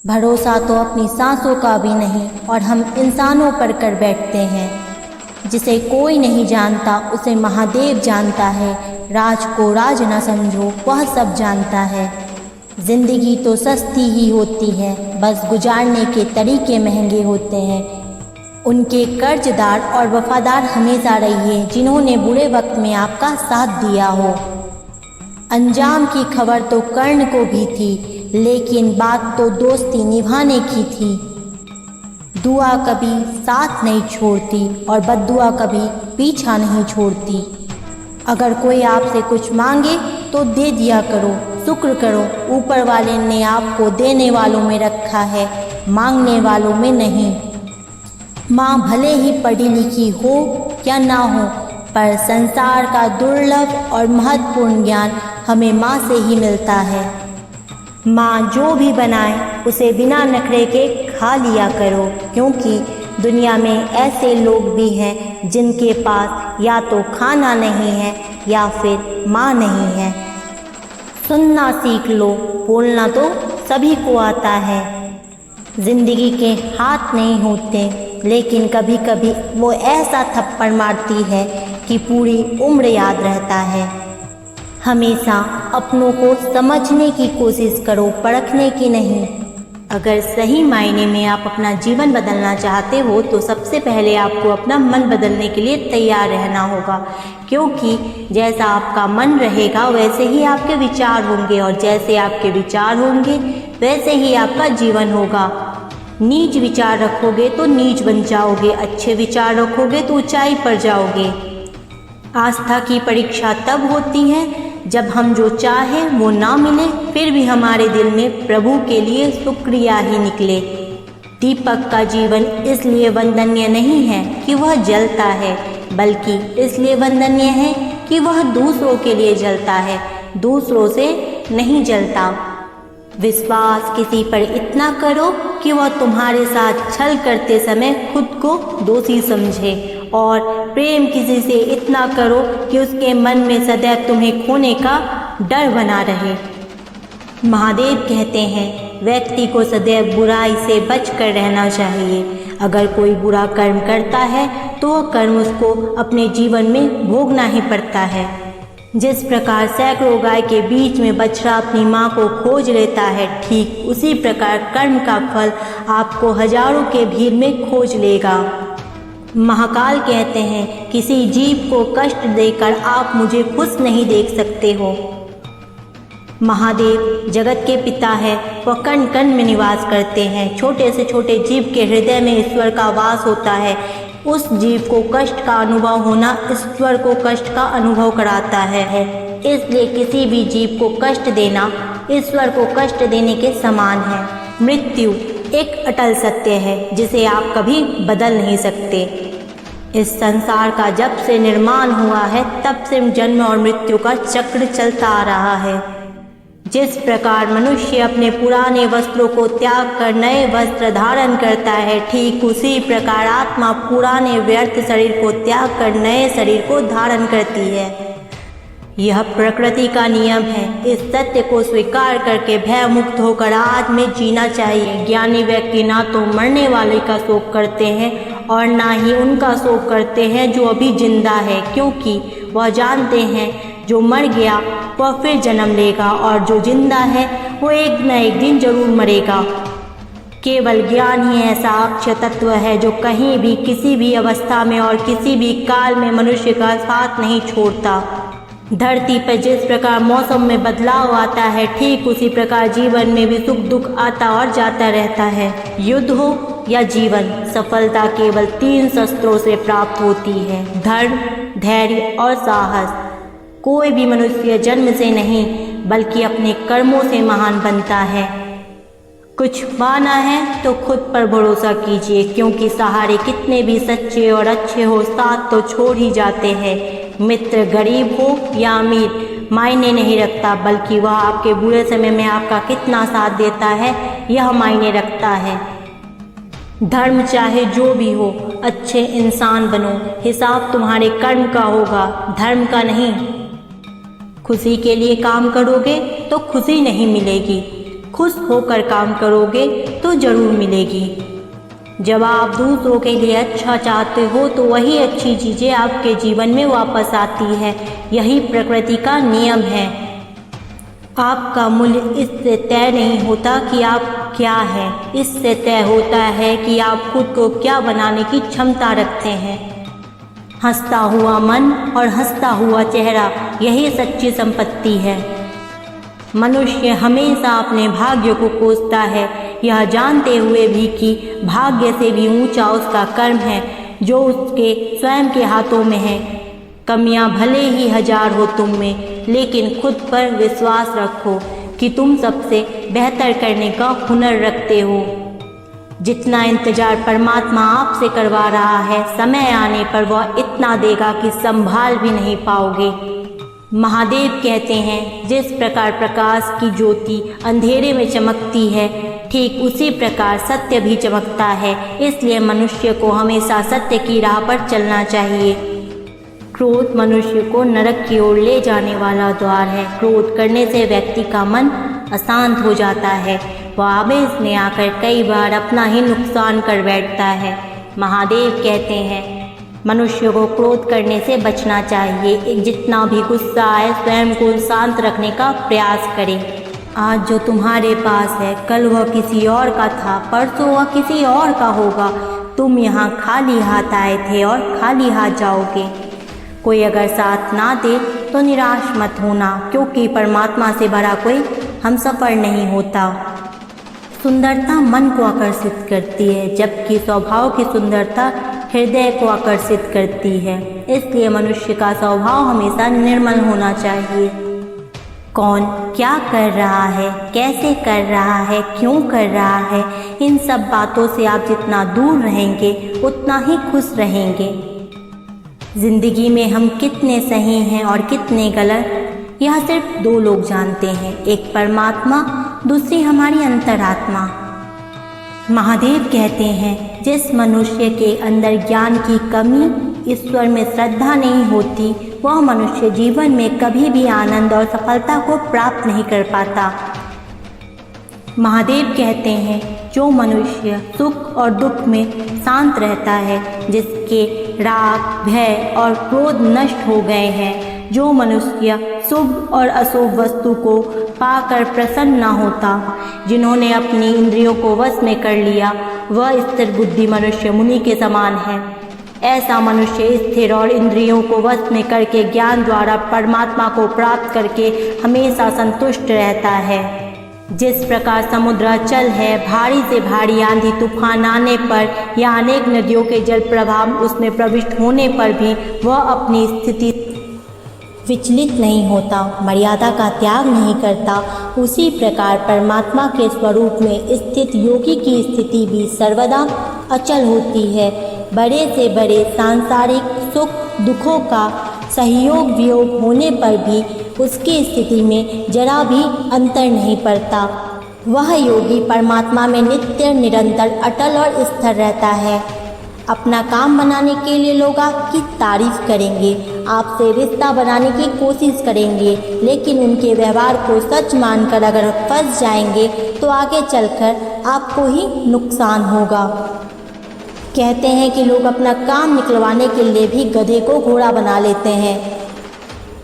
भरोसा तो अपनी सांसों का भी नहीं और हम इंसानों पर कर बैठते हैं। जिसे कोई नहीं जानता उसे महादेव जानता है। राज को राज न समझो, वह सब जानता है। जिंदगी तो सस्ती ही होती है, बस गुजारने के तरीके महंगे होते हैं। उनके कर्जदार और वफादार हमेशा रहिए जिन्होंने बुरे वक्त में आपका साथ दिया हो। अंजाम की खबर तो कर्ण को भी थी, लेकिन बात तो दोस्ती निभाने की थी। दुआ कभी साथ नहीं छोड़ती और बद्दुआ कभी पीछा नहीं छोड़ती। अगर कोई आपसे कुछ मांगे तो दे दिया करो, शुक्र करो, ऊपर वाले ने आपको देने वालों में रखा है, मांगने वालों में नहीं। माँ भले ही पढ़ी लिखी हो या ना हो, पर संसार का दुर्लभ और महत्वपूर्ण ज्ञान हमें माँ से ही मिलता है। माँ जो भी बनाए उसे बिना नखरे के खा लिया करो, क्योंकि दुनिया में ऐसे लोग भी हैं जिनके पास या तो खाना नहीं है या फिर माँ नहीं है। सुनना सीख लो, बोलना तो सभी को आता है। जिंदगी के हाथ नहीं होते, लेकिन कभी कभी वो ऐसा थप्पड़ मारती है कि पूरी उम्र याद रहता है। हमेशा अपनों को समझने की कोशिश करो, परखने की नहीं। अगर सही मायने में आप अपना जीवन बदलना चाहते हो तो सबसे पहले आपको अपना मन बदलने के लिए तैयार रहना होगा, क्योंकि जैसा आपका मन रहेगा वैसे ही आपके विचार होंगे, और जैसे आपके विचार होंगे वैसे ही आपका जीवन होगा। नीच विचार रखोगे तो नीच बन जाओगे, अच्छे विचार रखोगे तो ऊंचाई पर जाओगे। आस्था की परीक्षा तब होती है जब हम जो चाहें वो ना मिले, फिर भी हमारे दिल में प्रभु के लिए शुक्रिया ही निकले। दीपक का जीवन इसलिए वंदनीय नहीं है कि वह जलता है, बल्कि इसलिए वंदनीय है कि वह दूसरों के लिए जलता है, दूसरों से नहीं जलता। विश्वास किसी पर इतना करो कि वह तुम्हारे साथ छल करते समय खुद को दोषी समझे, और प्रेम किसी से इतना करो कि उसके मन में सदैव तुम्हें खोने का डर बना रहे। महादेव कहते हैं व्यक्ति को सदैव बुराई से बचकर रहना चाहिए। अगर कोई बुरा कर्म करता है तो वह कर्म उसको अपने जीवन में भोगना ही पड़ता है। जिस प्रकार सैकड़ों गाय के बीच में बछड़ा अपनी माँ को खोज लेता है, ठीक उसी प्रकार कर्म का फल आपको हजारों के भीड़ में खोज लेगा। महाकाल कहते हैं किसी जीव को कष्ट देकर आप मुझे खुश नहीं देख सकते हो। महादेव जगत के पिता है, वह कण कण में निवास करते हैं। छोटे से छोटे जीव के हृदय में ईश्वर का वास होता है। उस जीव को कष्ट का अनुभव होना ईश्वर को कष्ट का अनुभव कराता है। इसलिए किसी भी जीव को कष्ट देना ईश्वर को कष्ट देने के समान है। मृत्यु एक अटल सत्य है जिसे आप कभी बदल नहीं सकते। इस संसार का जब से निर्माण हुआ है तब से जन्म और मृत्यु का चक्र चलता आ रहा है। जिस प्रकार मनुष्य अपने पुराने वस्त्रों को त्याग कर नए वस्त्र धारण करता है, ठीक उसी प्रकार आत्मा पुराने व्यर्थ शरीर को त्याग कर नए शरीर को धारण करती है। यह प्रकृति का नियम है। इस सत्य को स्वीकार करके भय मुक्त होकर आज में जीना चाहिए। ज्ञानी व्यक्ति ना तो मरने वाले का शोक करते हैं और ना ही उनका शोक करते हैं जो अभी जिंदा है, क्योंकि वह जानते हैं जो मर गया वह फिर जन्म लेगा और जो जिंदा है वो एक न एक दिन जरूर मरेगा। केवल ज्ञान ही ऐसा अक्षय तत्व है जो कहीं भी किसी भी अवस्था में और किसी भी काल में मनुष्य का साथ नहीं छोड़ता। धरती पर जिस प्रकार मौसम में बदलाव आता है, ठीक उसी प्रकार जीवन में भी सुख दुख आता और जाता रहता है। युद्ध हो या जीवन, सफलता केवल 3 शस्त्रों से प्राप्त होती है: धर्म, धैर्य और साहस। कोई भी मनुष्य जन्म से नहीं बल्कि अपने कर्मों से महान बनता है। कुछ पाना है तो खुद पर भरोसा कीजिए, क्योंकि सहारे कितने भी सच्चे और अच्छे हो साथ तो छोड़ ही जाते हैं। मित्र गरीब हो या अमीर मायने नहीं रखता, बल्कि वह आपके बुरे समय में आपका कितना साथ देता है यह मायने रखता है। धर्म चाहे जो भी हो, अच्छे इंसान बनो। हिसाब तुम्हारे कर्म का होगा, धर्म का नहीं। खुशी के लिए काम करोगे तो खुशी नहीं मिलेगी, खुश होकर काम करोगे तो ज़रूर मिलेगी। जब आप दूसरों के लिए अच्छा चाहते हो तो वही अच्छी चीज़ें आपके जीवन में वापस आती है। यही प्रकृति का नियम है। आपका मूल्य इससे तय नहीं होता कि आप क्या हैं, इससे तय होता है कि आप खुद को क्या बनाने की क्षमता रखते हैं। हंसता हुआ मन और हंसता हुआ चेहरा, यही सच्ची संपत्ति है। मनुष्य हमेशा अपने भाग्य को कोसता है, यह जानते हुए भी कि भाग्य से भी ऊंचा उसका कर्म है जो उसके स्वयं के हाथों में है। कमियां भले ही हजार हो तुम में, लेकिन खुद पर विश्वास रखो कि तुम सबसे बेहतर करने का हुनर रखते हो। जितना इंतजार परमात्मा आपसे करवा रहा है, समय आने पर वह इतना देगा कि संभाल भी नहीं पाओगे। महादेव कहते हैं, जिस प्रकार प्रकाश की ज्योति अंधेरे में चमकती है, ठीक उसी प्रकार सत्य भी चमकता है। इसलिए मनुष्य को हमेशा सत्य की राह पर चलना चाहिए। क्रोध मनुष्य को नरक की ओर ले जाने वाला द्वार है। क्रोध करने से व्यक्ति का मन अशांत हो जाता है। वह आवेश में आकर कई बार अपना ही नुकसान कर बैठता है। महादेव कहते हैं, मनुष्य को क्रोध करने से बचना चाहिए। जितना भी गुस्सा आए, स्वयं को शांत रखने का प्रयास करें। आज जो तुम्हारे पास है, कल वह किसी और का था, परसों वह किसी और का होगा। तुम यहाँ खाली हाथ आए थे और खाली हाथ जाओगे। कोई अगर साथ ना दे तो निराश मत होना, क्योंकि परमात्मा से बड़ा कोई हमसफर नहीं होता। सुंदरता मन को आकर्षित करती है, जबकि स्वभाव की सुंदरता हृदय को आकर्षित करती है। इसलिए मनुष्य का स्वभाव हमेशा निर्मल होना चाहिए। कौन क्या कर रहा है, कैसे कर रहा है, क्यों कर रहा है, इन सब बातों से आप जितना दूर रहेंगे उतना ही खुश रहेंगे। जिंदगी में हम कितने सही हैं और कितने गलत, यह सिर्फ दो लोग जानते हैं, एक परमात्मा, दूसरी हमारी अंतरात्मा। महादेव कहते हैं, जिस मनुष्य के अंदर ज्ञान की कमी, ईश्वर में श्रद्धा नहीं होती, वह मनुष्य जीवन में कभी भी आनंद और सफलता को प्राप्त नहीं कर पाता। महादेव कहते हैं, जो मनुष्य सुख और दुख में शांत रहता है, जिसके राग, भय और क्रोध नष्ट हो गए हैं, जो मनुष्य शुभ और अशुभ वस्तु को पाकर प्रसन्न न होता, जिन्होंने अपनी इंद्रियों को वश में कर लिया, वह स्थिर बुद्धि मनुष्य मुनि के समान है। ऐसा मनुष्य स्थिर और इंद्रियों को वश में करके ज्ञान द्वारा परमात्मा को प्राप्त करके हमेशा संतुष्ट रहता है। जिस प्रकार समुद्र अचल है, भारी से भारी आंधी तूफान आने पर या अनेक नदियों के जल प्रवाह उसमें प्रविष्ट होने पर भी वह अपनी स्थिति विचलित नहीं होता, मर्यादा का त्याग नहीं करता, उसी प्रकार परमात्मा के स्वरूप में स्थित योगी की स्थिति भी सर्वदा अचल होती है। बड़े से बड़े सांसारिक सुख दुखों का सहयोग वियोग होने पर भी उसकी स्थिति में जरा भी अंतर नहीं पड़ता। वह योगी परमात्मा में नित्य निरंतर अटल और स्थिर रहता है। अपना काम बनाने के लिए लोग आपकी तारीफ करेंगे, आपसे रिश्ता बनाने की कोशिश करेंगे, लेकिन उनके व्यवहार को सच मानकर अगर फंस जाएंगे तो आगे चलकर आपको ही नुकसान होगा। कहते हैं कि लोग अपना काम निकलवाने के लिए भी गधे को घोड़ा बना लेते हैं।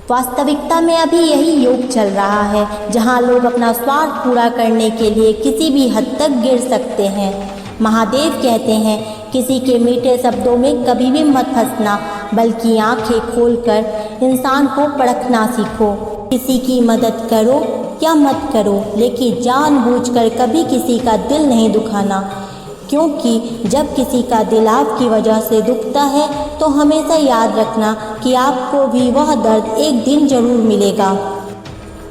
वास्तविकता में अभी यही युग चल रहा है, जहां लोग अपना स्वार्थ पूरा करने के लिए किसी भी हद तक गिर सकते हैं। महादेव कहते हैं, किसी के मीठे शब्दों में कभी भी मत फंसना, बल्कि आंखें खोलकर इंसान को परखना सीखो। किसी की मदद करो या मत करो, लेकिन जानबूझकर कभी किसी का दिल नहीं दुखाना, क्योंकि जब किसी का दिल आपकी वजह से दुखता है तो हमेशा याद रखना कि आपको भी वह दर्द एक दिन जरूर मिलेगा।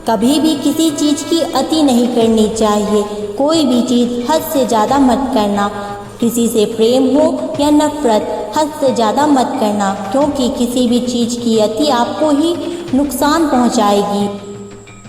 कभी भी किसी चीज़ की अति नहीं करनी चाहिए। कोई भी चीज़ हद से ज़्यादा मत करना। किसी से प्रेम हो या नफरत, हद से ज़्यादा मत करना, क्योंकि किसी भी चीज़ की अति आपको ही नुकसान पहुंचाएगी।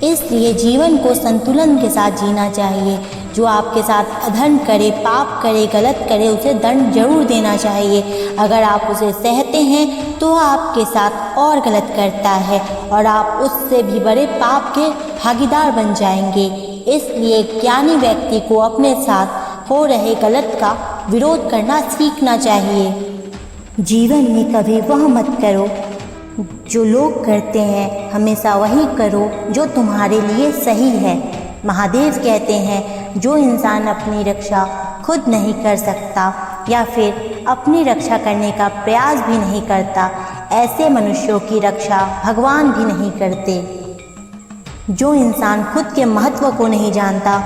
इसलिए जीवन को संतुलन के साथ जीना चाहिए। जो आपके साथ अधर्म करे, पाप करे, गलत करे, उसे दंड जरूर देना चाहिए। अगर आप उसे सहते हैं तो आपके साथ और गलत करता है और आप उससे भी बड़े पाप के भागीदार बन जाएंगे। इसलिए ज्ञानी व्यक्ति को अपने साथ हो रहे गलत का विरोध करना सीखना चाहिए। जीवन में कभी वह मत करो जो लोग करते हैं, हमेशा वही करो जो तुम्हारे लिए सही है। महादेव कहते हैं, जो इंसान अपनी रक्षा खुद नहीं कर सकता या फिर अपनी रक्षा करने का प्रयास भी नहीं करता, ऐसे मनुष्यों की रक्षा भगवान भी नहीं करते। जो इंसान खुद के महत्व को नहीं जानता,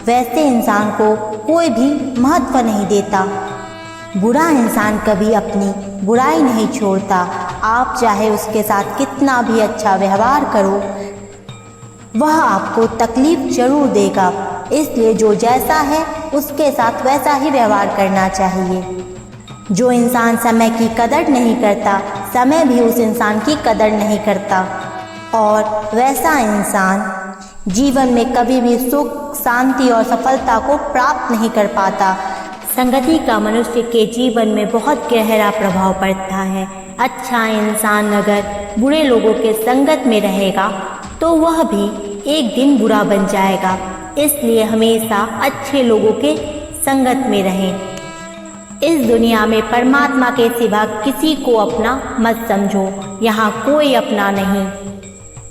वैसे इंसान को कोई भी महत्व नहीं देता। बुरा इंसान कभी अपनी बुराई नहीं छोड़ता। आप चाहे उसके साथ कितना भी अच्छा व्यवहार करो, वह आपको तकलीफ जरूर देगा। इसलिए जो जैसा है उसके साथ वैसा ही व्यवहार करना चाहिए। जो इंसान समय की कदर नहीं करता, समय भी उस इंसान की कदर नहीं करता, और वैसा इंसान जीवन में कभी भी सुख, शांति और सफलता को प्राप्त नहीं कर पाता। संगति का मनुष्य के जीवन में बहुत गहरा प्रभाव पड़ता है। अच्छा इंसान अगर बुरे लोगों के संगत में रहेगा तो वह भी एक दिन बुरा बन जाएगा। इसलिए हमेशा अच्छे लोगों के संगत में रहें। इस दुनिया में परमात्मा के सिवा किसी को अपना मत समझो। यहाँ कोई अपना नहीं,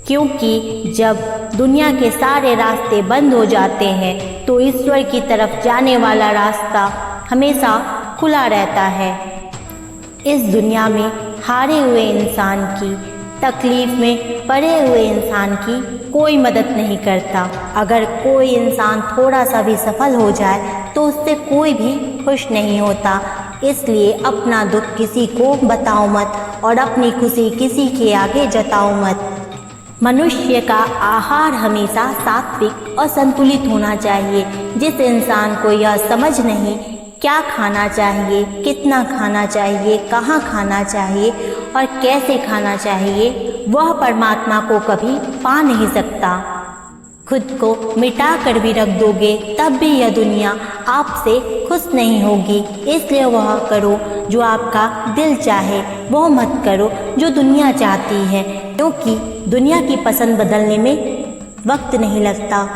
क्योंकि जब दुनिया के सारे रास्ते बंद हो जाते हैं तो ईश्वर की तरफ जाने वाला रास्ता हमेशा खुला रहता है। इस दुनिया में हारे हुए इंसान की, तकलीफ में पड़े हुए इंसान की कोई मदद नहीं करता। अगर कोई इंसान थोड़ा सा भी सफल हो जाए तो उससे कोई भी खुश नहीं होता। इसलिए अपना दुख किसी को बताओ मत और अपनी खुशी किसी के आगे जताओ मत। मनुष्य का आहार हमेशा सात्विक और संतुलित होना चाहिए। जिस इंसान को यह समझ नहीं क्या खाना चाहिए, कितना खाना चाहिए, कहाँ खाना चाहिए और कैसे खाना चाहिए, वह परमात्मा को कभी पा नहीं सकता। खुद को मिटा कर भी रख दोगे तब भी यह दुनिया आपसे खुश नहीं होगी। इसलिए वह करो जो आपका दिल चाहे, वह मत करो जो दुनिया चाहती है, क्योंकि दुनिया की पसंद बदलने में वक्त नहीं लगता।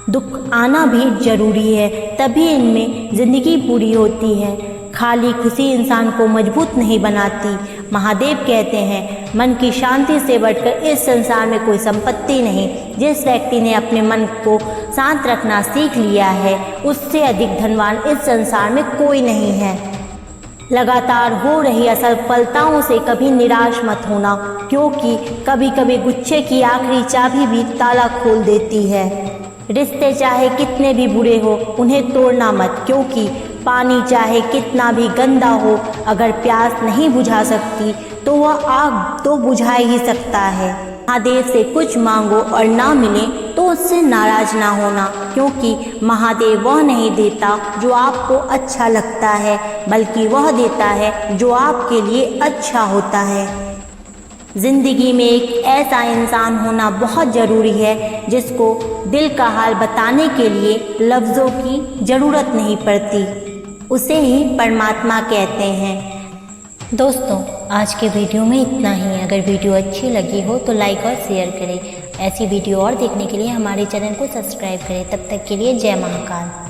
दुख आना भी जरूरी है, तभी इनमें जिंदगी पूरी होती है। खाली खुशी इंसान को मजबूत नहीं बनाती। महादेव कहते हैं, मन की शांति से बढ़कर इस संसार में कोई संपत्ति नहीं। जिस व्यक्ति ने अपने मन को शांत रखना सीख लिया है, उससे अधिक धनवान इस संसार में कोई नहीं है। लगातार हो रही असफलताओं से कभी निराश मत होना, क्योंकि कभी कभी गुच्छे की आखिरी चाबी भी ताला खोल देती है। रिश्ते चाहे कितने भी बुरे हो, उन्हें तोड़ना मत, क्योंकि पानी चाहे कितना भी गंदा हो, अगर प्यास नहीं बुझा सकती तो वह आग तो बुझा ही सकता है। महादेव से कुछ मांगो और ना मिले तो उससे नाराज ना होना, क्योंकि महादेव वह नहीं देता जो आपको अच्छा लगता है, बल्कि वह देता है जो आपके लिए अच्छा होता है। जिंदगी में एक ऐसा इंसान होना बहुत ज़रूरी है जिसको दिल का हाल बताने के लिए लफ्ज़ों की ज़रूरत नहीं पड़ती। उसे ही परमात्मा कहते हैं। दोस्तों, आज के वीडियो में इतना ही। अगर वीडियो अच्छी लगी हो तो लाइक और शेयर करें। ऐसी वीडियो और देखने के लिए हमारे चैनल को सब्सक्राइब करें। तब तक के लिए जय महाकाल।